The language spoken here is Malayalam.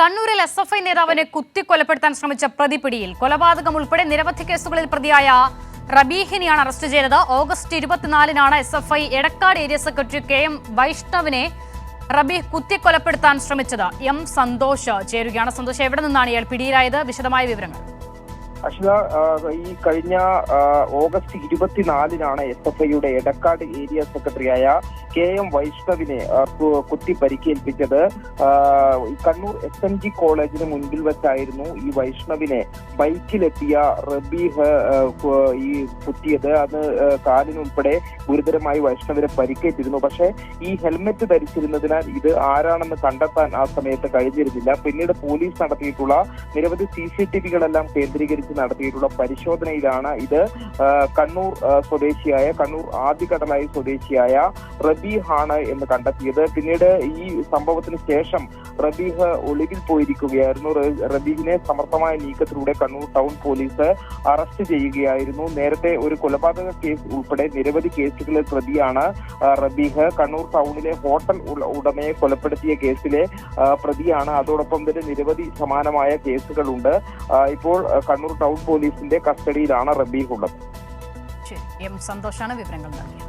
കണ്ണൂരിൽ SFI നേതാവിനെ കുത്തിക്കൊലപ്പെടുത്താൻ ശ്രമിച്ച പ്രതി പിടിയിൽ. കൊലപാതകം ഉൾപ്പെടെ നിരവധി കേസുകളിൽ പ്രതിയായ റബീഹിനെയാണ് അറസ്റ്റ് ചെയ്തത്. ഓഗസ്റ്റ് 24-നാണ് SFI Edakkad area secretary KM വൈഷ്ണവിനെ റബീഹ് കുത്തിക്കൊലപ്പെടുത്താൻ ശ്രമിച്ചത്. സന്തോഷ് ചേരുകയാണ്. സന്തോഷ്, എവിടെ നിന്നാണ് ഇയാൾ പിടിയിലായത്? വിശദമായ വിവരങ്ങൾ. അശ്വ, ഈ കഴിഞ്ഞ ഓഗസ്റ്റ് 24-നാണ് SFIയുടെ എടക്കാട് ഏരിയ സെക്രട്ടറിയായ KM വൈഷ്ണവിനെ കുത്തി പരിക്കേൽപ്പിച്ചത്. കണ്ണൂർ SMG കോളേജിന് മുൻപിൽ വെച്ചായിരുന്നു ഈ വൈഷ്ണവിനെ ബൈക്കിലെത്തിയ റബീഹ് ഈ കുത്തിയത്. അന്ന് കാലിനുൾപ്പെടെ ഗുരുതരമായി വൈഷ്ണവിനെ പരിക്കേറ്റിരുന്നു. പക്ഷേ ഈ ഹെൽമെറ്റ് ധരിച്ചിരുന്നതിനാൽ ഇത് ആരാണെന്ന് കണ്ടെത്താൻ ആ സമയത്ത് കഴിഞ്ഞിരുന്നില്ല. പിന്നീട് പോലീസ് നടത്തിയിട്ടുള്ള നിരവധി CCTVകളെല്ലാം കേന്ദ്രീകരിച്ച് നടത്തിയിട്ടുള്ള പരിശോധനയിലാണ് ഇത് കണ്ണൂർ സ്വദേശിയായ കണ്ണൂർ ആദികടലായി സ്വദേശിയായ റബീഹാണ് എന്ന് കണ്ടെത്തിയത്. പിന്നീട് ഈ സംഭവത്തിന് ശേഷം റബീഹ് ഒളിവിൽ പോയിരിക്കുകയായിരുന്നു. റബീഹിനെ സമർത്ഥമായ നീക്കത്തിലൂടെ കണ്ണൂർ ടൗൺ പോലീസ് അറസ്റ്റ് ചെയ്യുകയായിരുന്നു. നേരത്തെ ഒരു കൊലപാതക കേസ് ഉൾപ്പെടെ നിരവധി കേസുകളിൽ പ്രതിയാണ് റബീഹ്. കണ്ണൂർ ടൗണിലെ ഹോട്ടൽ ഉടമയെ കൊലപ്പെടുത്തിയ കേസിലെ പ്രതിയാണ്. അതോടൊപ്പം തന്നെ നിരവധി സമാനമായ കേസുകളുണ്ട്. ഇപ്പോൾ കണ്ണൂർ ടൗൺ പോലീസിന്റെ കസ്റ്റഡിയിലാണ് റബീഹ് ഉള്ളത്. സന്തോഷാണ് വിവരങ്ങൾ നൽകിയത്.